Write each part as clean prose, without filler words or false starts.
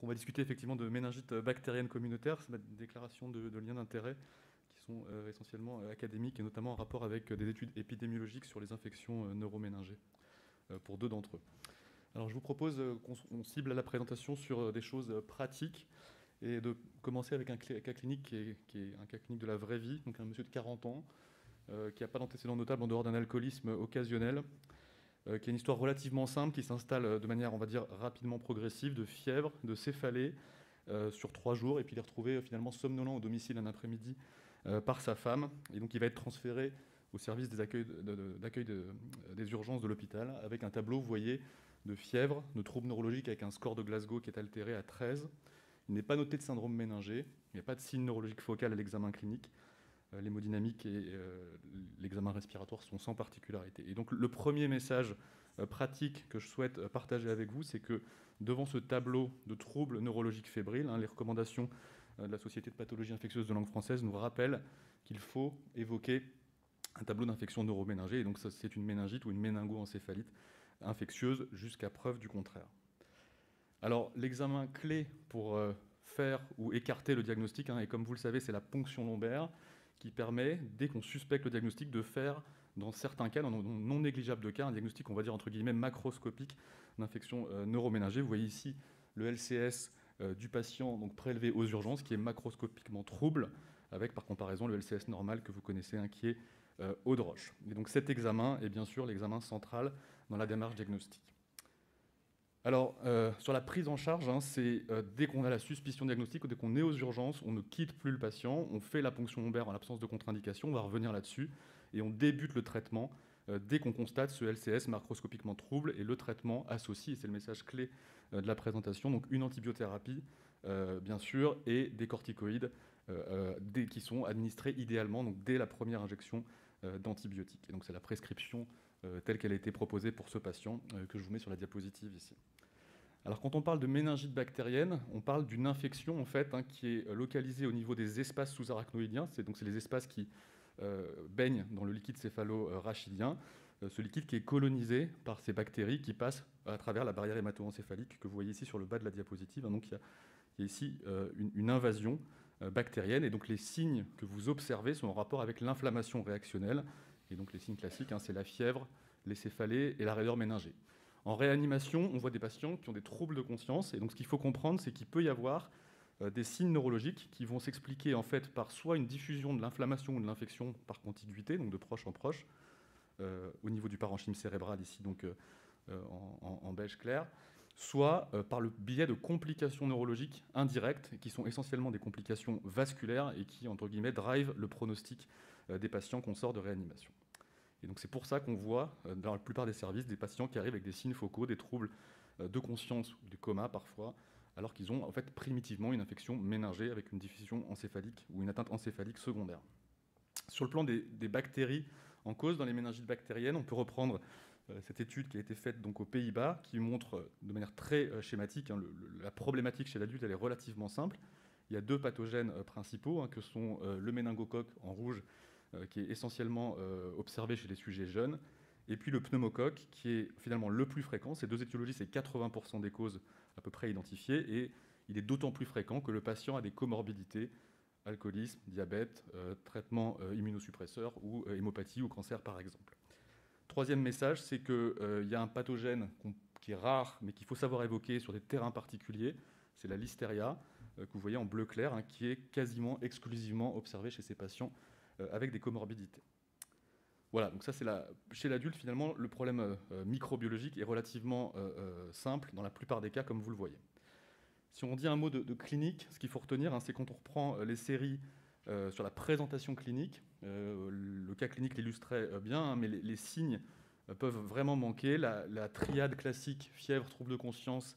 Donc on va discuter effectivement de méningite bactérienne communautaire, c'est ma déclaration de lien d'intérêt qui sont essentiellement académiques et notamment en rapport avec des études épidémiologiques sur les infections neuroméningées pour deux d'entre eux. Alors je vous propose qu'on cible la présentation sur des choses pratiques et de commencer avec un cas clinique qui est un cas clinique de la vraie vie, donc un monsieur de 40 ans qui n'a pas d'antécédent notable en dehors d'un alcoolisme occasionnel, qui a une histoire relativement simple, qui s'installe de manière, on va dire, rapidement progressive, de fièvre, de céphalée, sur 3 jours, et puis il est retrouvé finalement somnolent au domicile un après-midi par sa femme, et donc il va être transféré au service des accueils des urgences de l'hôpital, avec un tableau, vous voyez, de fièvre, de troubles neurologiques avec un score de Glasgow qui est altéré à 13. Il n'est pas noté de syndrome méningé, il n'y a pas de signe neurologique focal à l'examen clinique. L'hémodynamique et l'examen respiratoire sont sans particularité. Et donc le premier message pratique que je souhaite partager avec vous, c'est que devant ce tableau de troubles neurologiques fébriles, les recommandations de la Société de pathologie infectieuse de langue française nous rappellent qu'il faut évoquer un tableau d'infection neuroméningée. Et donc ça, c'est une méningite ou une méningo-encéphalite infectieuse jusqu'à preuve du contraire. Alors l'examen clé pour faire ou écarter le diagnostic, et comme vous le savez, c'est la ponction lombaire, qui permet, dès qu'on suspecte le diagnostic, de faire, dans certains cas, dans non négligeables de cas, un diagnostic, on va dire, entre guillemets, macroscopique d'infection neuroméningée. Vous voyez ici le LCS du patient donc prélevé aux urgences, qui est macroscopiquement trouble, avec, par comparaison, le LCS normal que vous connaissez, qui est eau de roche. Et donc cet examen est bien sûr l'examen central dans la démarche diagnostique. Alors, sur la prise en charge, c'est dès qu'on a la suspicion diagnostique ou dès qu'on est aux urgences, on ne quitte plus le patient, on fait la ponction lombaire en l'absence de contre-indication, on va revenir là-dessus, et on débute le traitement dès qu'on constate ce LCS macroscopiquement trouble, et le traitement associe, et c'est le message clé de la présentation, donc une antibiothérapie, bien sûr, et des corticoïdes qui sont administrés idéalement donc dès la première injection d'antibiotiques. Et donc c'est la prescription telle qu'elle a été proposée pour ce patient que je vous mets sur la diapositive ici. Alors quand on parle de méningite bactérienne, on parle d'une infection en fait qui est localisée au niveau des espaces sous-arachnoïdiens, c'est les espaces qui baignent dans le liquide céphalo-rachidien, ce liquide qui est colonisé par ces bactéries qui passent à travers la barrière hémato-encéphalique que vous voyez ici sur le bas de la diapositive. Donc il y a ici une invasion bactérienne, et donc les signes que vous observez sont en rapport avec l'inflammation réactionnelle, et donc les signes classiques, c'est la fièvre, les céphalées et la raideur méningée. En réanimation, on voit des patients qui ont des troubles de conscience, et donc ce qu'il faut comprendre, c'est qu'il peut y avoir des signes neurologiques qui vont s'expliquer en fait par soit une diffusion de l'inflammation ou de l'infection par contiguïté, donc de proche en proche, au niveau du parenchyme cérébral ici, donc en beige clair, soit par le biais de complications neurologiques indirectes, qui sont essentiellement des complications vasculaires et qui, entre guillemets, drive le pronostic des patients qu'on sort de réanimation. Et donc c'est pour ça qu'on voit, dans la plupart des services, des patients qui arrivent avec des signes focaux, des troubles de conscience ou du coma parfois, alors qu'ils ont en fait primitivement une infection méningée avec une diffusion encéphalique ou une atteinte encéphalique secondaire. Sur le plan des bactéries en cause dans les méningites bactériennes, on peut reprendre cette étude qui a été faite donc aux Pays-Bas, qui montre de manière très schématique, la problématique chez l'adulte, elle est relativement simple. Il y a 2 pathogènes principaux, que sont le méningocoque en rouge, qui est essentiellement observé chez les sujets jeunes, et puis le pneumocoque, qui est finalement le plus fréquent. Ces 2 étiologies, c'est 80% des causes à peu près identifiées, et il est d'autant plus fréquent que le patient a des comorbidités, alcoolisme, diabète, traitement immunosuppresseur ou hémopathie ou cancer par exemple. Troisième message, c'est qu'il y a un pathogène qui est rare, mais qu'il faut savoir évoquer sur des terrains particuliers, c'est la listeria, que vous voyez en bleu clair, qui est quasiment exclusivement observée chez ces patients avec des comorbidités. Voilà, donc ça c'est chez l'adulte, finalement, le problème microbiologique est relativement simple dans la plupart des cas, comme vous le voyez. Si on dit un mot de clinique, ce qu'il faut retenir, c'est quand on reprend les séries sur la présentation clinique, le cas clinique l'illustrait bien, mais les signes peuvent vraiment manquer. La triade classique, fièvre, trouble de conscience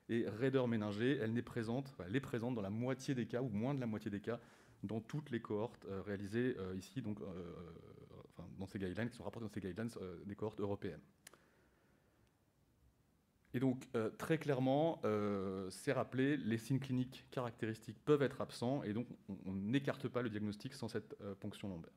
et raideur méningée, elle est présente dans la moitié des cas, ou moins de la moitié des cas, dans toutes les cohortes réalisées ici, donc, dans ces guidelines, qui sont rapportées dans ces guidelines des cohortes européennes. Et donc, très clairement, c'est rappelé, les signes cliniques caractéristiques peuvent être absents, et donc on n'écarte pas le diagnostic sans cette ponction lombaire.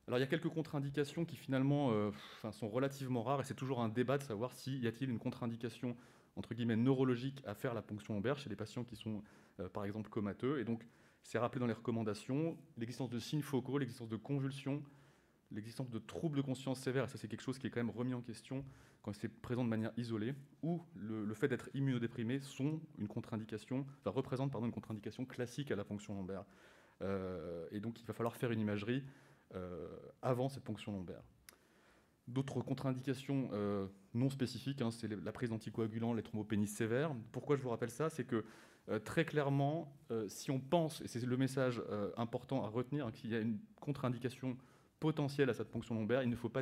Alors, il y a quelques contre-indications qui finalement sont relativement rares, et c'est toujours un débat de savoir s'il y a-t-il une contre-indication entre guillemets neurologique à faire la ponction lombaire chez les patients qui sont par exemple comateux. Et donc c'est rappelé dans les recommandations l'existence de signes focaux, l'existence de convulsions, l'existence de troubles de conscience sévères, et ça c'est quelque chose qui est quand même remis en question quand c'est présent de manière isolée, ou le fait d'être immunodéprimé représente une contre-indication classique à la ponction lombaire. Et donc il va falloir faire une imagerie avant cette ponction lombaire. D'autres contre-indications non spécifiques, c'est la prise d'anticoagulants, les thrombopénies sévères. Pourquoi je vous rappelle ça? C'est que très clairement, si on pense, et c'est le message important à retenir, qu'il y a une contre-indication potentielle à cette ponction lombaire, il ne faut pas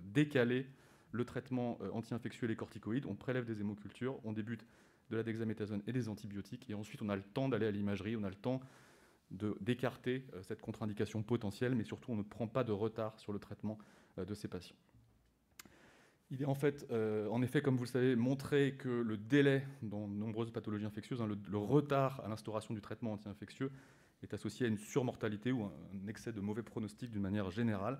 décaler le traitement anti-infectieux et les corticoïdes. On prélève des hémocultures, on débute de la dexaméthasone et des antibiotiques, et ensuite on a le temps d'aller à l'imagerie, on a le temps d'écarter cette contre-indication potentielle, mais surtout on ne prend pas de retard sur le traitement de ces patients. Il est en effet, comme vous le savez, montré que le délai dans de nombreuses pathologies infectieuses, le retard à l'instauration du traitement anti-infectieux est associé à une surmortalité ou un excès de mauvais pronostic d'une manière générale.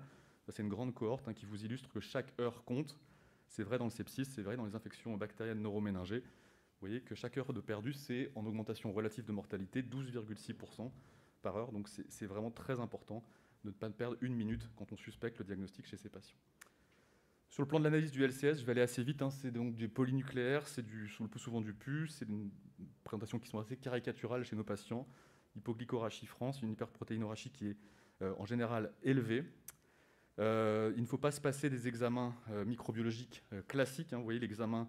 C'est une grande cohorte qui vous illustre que chaque heure compte. C'est vrai dans le sepsis, c'est vrai dans les infections bactériennes neuroméningées. Vous voyez que chaque heure de perdu, c'est en augmentation relative de mortalité 12,6% par heure. Donc c'est vraiment très important de ne pas perdre une minute quand on suspecte le diagnostic chez ces patients. Sur le plan de l'analyse du LCS, je vais aller assez vite, c'est donc du polynucléaire, c'est le plus souvent du PU, c'est une présentation qui sont assez caricaturales chez nos patients. Hypoglycorachie France, une hyperprotéinorachie qui est en général élevée. Il ne faut pas se passer des examens microbiologiques classiques. Vous voyez l'examen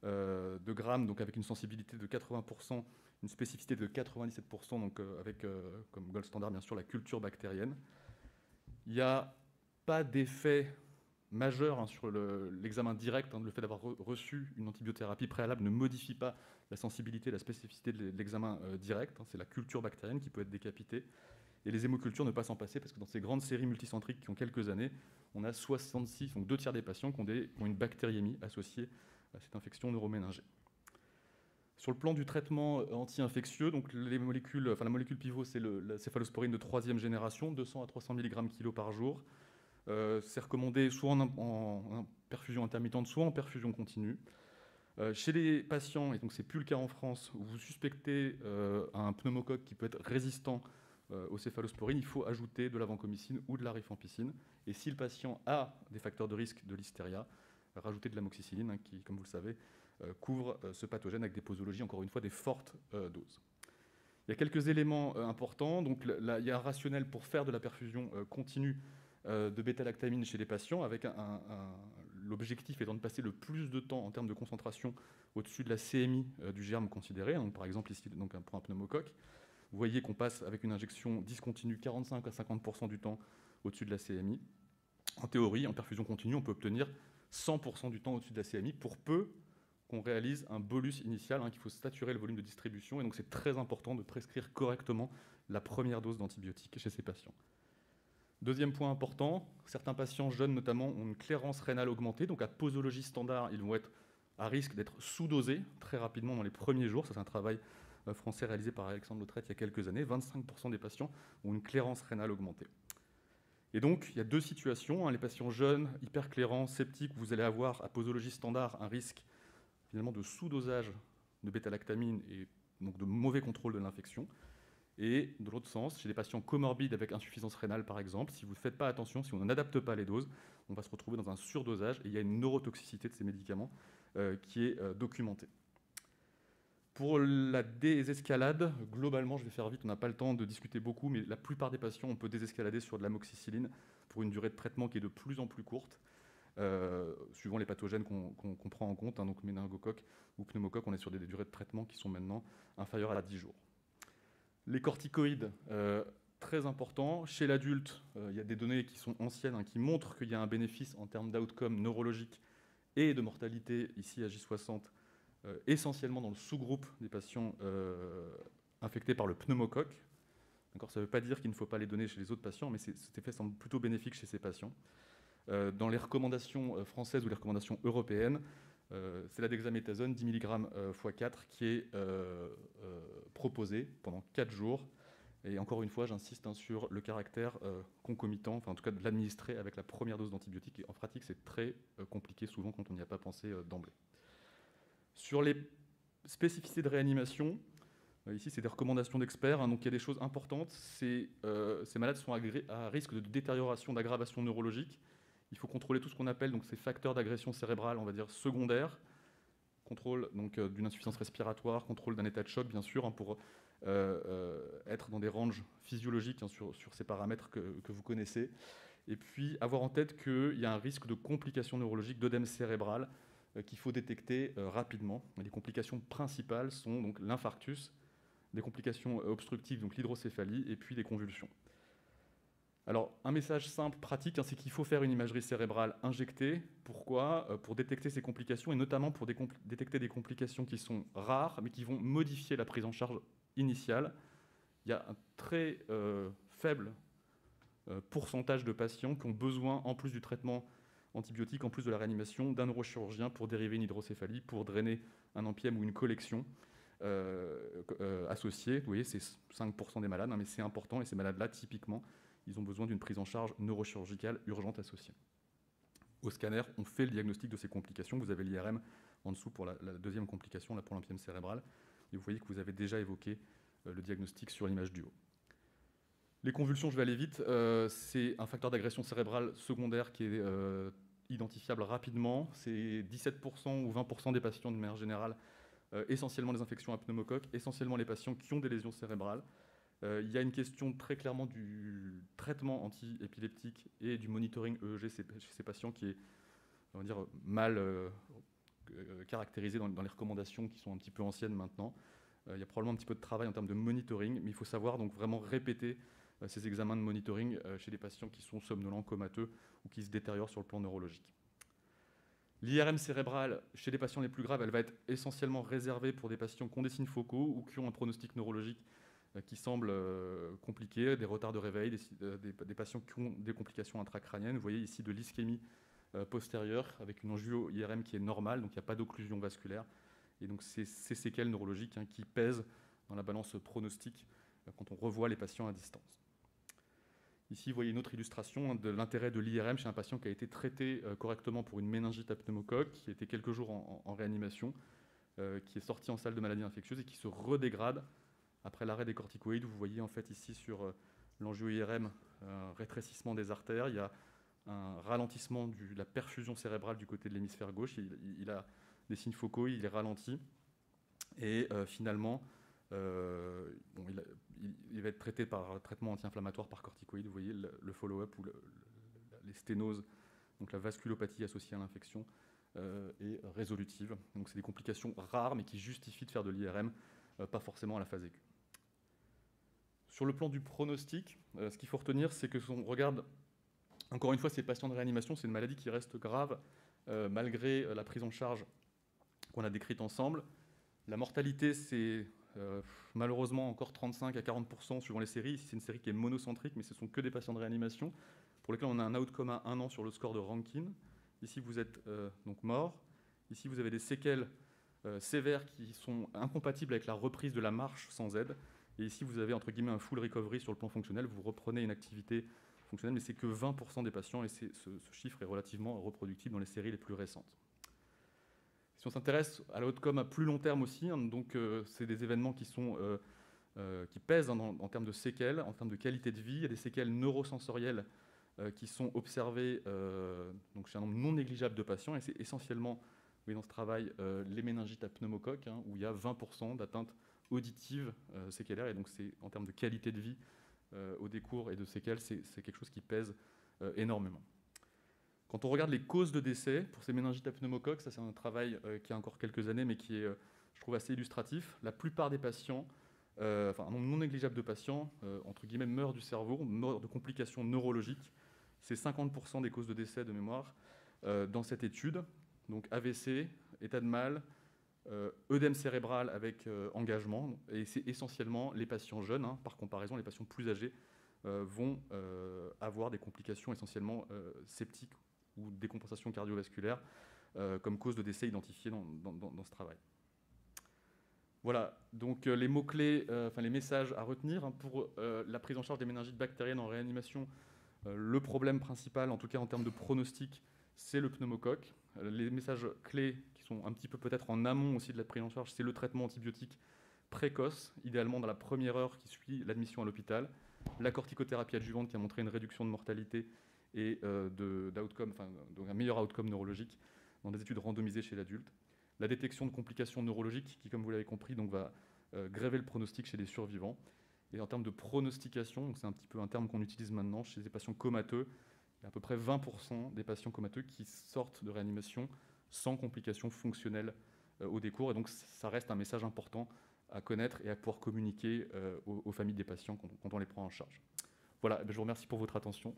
de Gram, donc avec une sensibilité de 80%, une spécificité de 97%, donc avec comme gold standard bien sûr la culture bactérienne. Il n'y a pas d'effet majeur sur l'examen direct. Le fait d'avoir reçu une antibiothérapie préalable ne modifie pas la sensibilité, la spécificité de l'examen direct. C'est la culture bactérienne qui peut être décapitée. Et les hémocultures ne pas s'en passer parce que dans ces grandes séries multicentriques qui ont quelques années, on a 66, donc 2 tiers des patients qui ont une bactériémie associée à cette infection neuroméningée. Sur le plan du traitement anti-infectieux, donc la molécule pivot, c'est la céphalosporine de 3e génération, 200 à 300 mg kg par jour. C'est recommandé soit en perfusion intermittente, soit en perfusion continue. Chez les patients, et donc c'est plus le cas en France, où vous suspectez un pneumocoque qui peut être résistant aux céphalosporines, il faut ajouter de la vancomycine ou de la rifampicine. Et si le patient a des facteurs de risque de listeria, rajouter de l'amoxicilline, qui, comme vous le savez, couvre ce pathogène avec des posologies, encore une fois, des fortes doses. Il y a quelques éléments importants. Donc, il y a un rationnel pour faire de la perfusion continue de bêta-lactamine chez les patients, avec l'objectif étant de passer le plus de temps en termes de concentration au-dessus de la CMI du germe considéré. Donc, par exemple, ici, donc, pour un pneumocoque, vous voyez qu'on passe avec une injection discontinue 45 à 50% du temps au-dessus de la CMI. En théorie, en perfusion continue, on peut obtenir 100% du temps au-dessus de la CMI pour peu qu'on réalise un bolus initial, qu'il faut saturer le volume de distribution. Et donc, c'est très important de prescrire correctement la première dose d'antibiotiques chez ces patients. Deuxième point important, certains patients jeunes notamment ont une clairance rénale augmentée. Donc, à posologie standard, ils vont être à risque d'être sous-dosés très rapidement dans les premiers jours. Ça, c'est un travail français réalisé par Alexandre Lautrette il y a quelques années. 25% des patients ont une clairance rénale augmentée. Et donc, il y a deux situations. Les patients jeunes, hyperclairants, sceptiques, vous allez avoir à posologie standard un risque finalement de sous-dosage de bêta-lactamine et donc de mauvais contrôle de l'infection. Et de l'autre sens, chez les patients comorbides avec insuffisance rénale par exemple, si vous ne faites pas attention, si on n'adapte pas les doses, on va se retrouver dans un surdosage et il y a une neurotoxicité de ces médicaments qui est documentée. Pour la désescalade, globalement, je vais faire vite, on n'a pas le temps de discuter beaucoup, mais la plupart des patients, on peut désescalader sur de l'amoxicilline pour une durée de traitement qui est de plus en plus courte, suivant les pathogènes qu'on prend en compte, donc méningocoque ou pneumocoque, on est sur des durées de traitement qui sont maintenant inférieures à 10 jours. Les corticoïdes, très importants. Chez l'adulte, il y a des données qui sont anciennes, qui montrent qu'il y a un bénéfice en termes d'outcome neurologique et de mortalité, ici à J60, essentiellement dans le sous-groupe des patients infectés par le pneumocoque. Ça ne veut pas dire qu'il ne faut pas les donner chez les autres patients, mais cet effet semble plutôt bénéfique chez ces patients. Dans les recommandations françaises ou les recommandations européennes, c'est la dexaméthasone 10 mg x 4 qui est proposée pendant 4 jours. Et encore une fois, j'insiste sur le caractère concomitant, en tout cas de l'administrer avec la première dose d'antibiotiques. Et en pratique, c'est très compliqué souvent quand on n'y a pas pensé d'emblée. Sur les spécificités de réanimation, ici c'est des recommandations d'experts, hein, donc il y a des choses importantes. Ces malades sont à risque de détérioration, d'aggravation neurologique. Il faut contrôler tout ce qu'on appelle donc, ces facteurs d'agression cérébrale, on va dire secondaires, contrôle d'une insuffisance respiratoire, contrôle d'un état de choc, bien sûr, hein, pour être dans des ranges physiologiques, hein, sur ces paramètres que vous connaissez. Et puis avoir en tête qu'il y a un risque de complications neurologiques, d'œdème cérébral, qu'il faut détecter rapidement. Les complications principales sont donc l'infarctus, des complications obstructives, donc l'hydrocéphalie, et puis les convulsions. Alors, un message simple, pratique, hein, c'est qu'il faut faire une imagerie cérébrale injectée. Pourquoi ? Pour détecter ces complications, et notamment pour détecter des complications qui sont rares, mais qui vont modifier la prise en charge initiale. Il y a un très faible pourcentage de patients qui ont besoin, en plus du traitement antibiotique, en plus de la réanimation, d'un neurochirurgien pour dériver une hydrocéphalie, pour drainer un empième ou une collection associée. Vous voyez, c'est 5% des malades, hein, mais c'est important, et ces malades-là, typiquement, ils ont besoin d'une prise en charge neurochirurgicale urgente associée. Au scanner, on fait le diagnostic de ces complications. Vous avez l'IRM en dessous pour la deuxième complication, là, pour l'empième cérébral. Et vous voyez que vous avez déjà évoqué le diagnostic sur l'image du haut. Les convulsions, je vais aller vite, c'est un facteur d'agression cérébrale secondaire qui est identifiable rapidement. C'est 17% ou 20% des patients de manière générale, essentiellement des infections à pneumocoque, essentiellement les patients qui ont des lésions cérébrales. Il y a une question très clairement du traitement anti-épileptique et du monitoring EEG chez ces patients qui est, on va dire, mal caractérisé dans les recommandations qui sont un petit peu anciennes maintenant. Il y a probablement un petit peu de travail en termes de monitoring, mais il faut savoir donc vraiment répéter ces examens de monitoring chez des patients qui sont somnolents, comateux ou qui se détériorent sur le plan neurologique. L'IRM cérébrale, chez les patients les plus graves, elle va être essentiellement réservée pour des patients qui ont des signes focaux ou qui ont un pronostic neurologique qui semble compliqué, des retards de réveil, des patients qui ont des complications intracrâniennes. Vous voyez ici de l'ischémie postérieure avec une angio-IRM qui est normale, donc il n'y a pas d'occlusion vasculaire. Et donc c'est ces séquelles neurologiques, hein, qui pèsent dans la balance pronostique quand on revoit les patients à distance. Ici, vous voyez une autre illustration, hein, de l'intérêt de l'IRM chez un patient qui a été traité correctement pour une méningite à pneumocoque, qui a été quelques jours en réanimation, qui est sorti en salle de maladie infectieuse et qui se redégrade après l'arrêt des corticoïdes. Vous voyez en fait ici sur l'angio-IRM un rétrécissement des artères, il y a un ralentissement de la perfusion cérébrale du côté de l'hémisphère gauche, il a des signes focaux, il est ralenti, et finalement, il va être traité par un traitement anti-inflammatoire par corticoïdes. Vous voyez le follow-up ou les sténoses, donc la vasculopathie associée à l'infection, est résolutive. Donc c'est des complications rares, mais qui justifient de faire de l'IRM, pas forcément à la phase aiguë. Sur le plan du pronostic, ce qu'il faut retenir, c'est que si on regarde, encore une fois, ces patients de réanimation, c'est une maladie qui reste grave, malgré la prise en charge qu'on a décrite ensemble. La mortalité, c'est malheureusement encore 35 à 40% suivant les séries. Ici, c'est une série qui est monocentrique, mais ce ne sont que des patients de réanimation, pour lesquels on a un outcome à 1 an sur le score de Rankin. Ici, vous êtes donc mort. Ici, vous avez des séquelles sévères qui sont incompatibles avec la reprise de la marche sans aide. Et ici, vous avez entre guillemets un full recovery sur le plan fonctionnel. Vous reprenez une activité fonctionnelle, mais c'est que 20% des patients, et ce chiffre est relativement reproductible dans les séries les plus récentes. Si on s'intéresse à l'outcome à plus long terme aussi, hein, donc c'est des événements qui pèsent, hein, en termes de séquelles, en termes de qualité de vie. Il y a des séquelles neurosensorielles qui sont observées donc chez un nombre non négligeable de patients, et c'est essentiellement, oui, dans ce travail, les méningites à pneumocoque, hein, où il y a 20% d'atteinte auditive séquelaire, et donc c'est en termes de qualité de vie au décours et de séquelles, c'est quelque chose qui pèse énormément. Quand on regarde les causes de décès pour ces méningites à pneumocoque, ça c'est un travail qui a encore quelques années, mais qui est, je trouve, assez illustratif. La plupart des patients, un nombre non négligeable de patients, entre guillemets, meurent du cerveau, meurent de complications neurologiques. C'est 50% des causes de décès de mémoire dans cette étude. Donc AVC, état de mal, œdème cérébral avec engagement, et c'est essentiellement les patients jeunes, hein. Par comparaison, les patients plus âgés vont avoir des complications essentiellement septiques ou décompensation cardiovasculaire comme cause de décès identifiée dans ce travail. Voilà, donc les mots-clés, les messages à retenir, hein, pour la prise en charge des méningites bactériennes en réanimation. Le problème principal, en tout cas en termes de pronostic, c'est le pneumocoque. Les messages clés qui qui sont un petit peu peut-être en amont aussi de la prise en charge, c'est le traitement antibiotique précoce, idéalement dans la première heure qui suit l'admission à l'hôpital, la corticothérapie adjuvante qui a montré une réduction de mortalité et donc un meilleur outcome neurologique dans des études randomisées chez l'adulte, la détection de complications neurologiques qui, comme vous l'avez compris, donc va gréver le pronostic chez les survivants. Et en termes de pronostication, c'est un petit peu un terme qu'on utilise maintenant chez les patients comateux, il y a à peu près 20% des patients comateux qui sortent de réanimation sans complications fonctionnelles au décours. Et donc ça reste un message important à connaître et à pouvoir communiquer aux familles des patients quand on les prend en charge. Voilà, je vous remercie pour votre attention.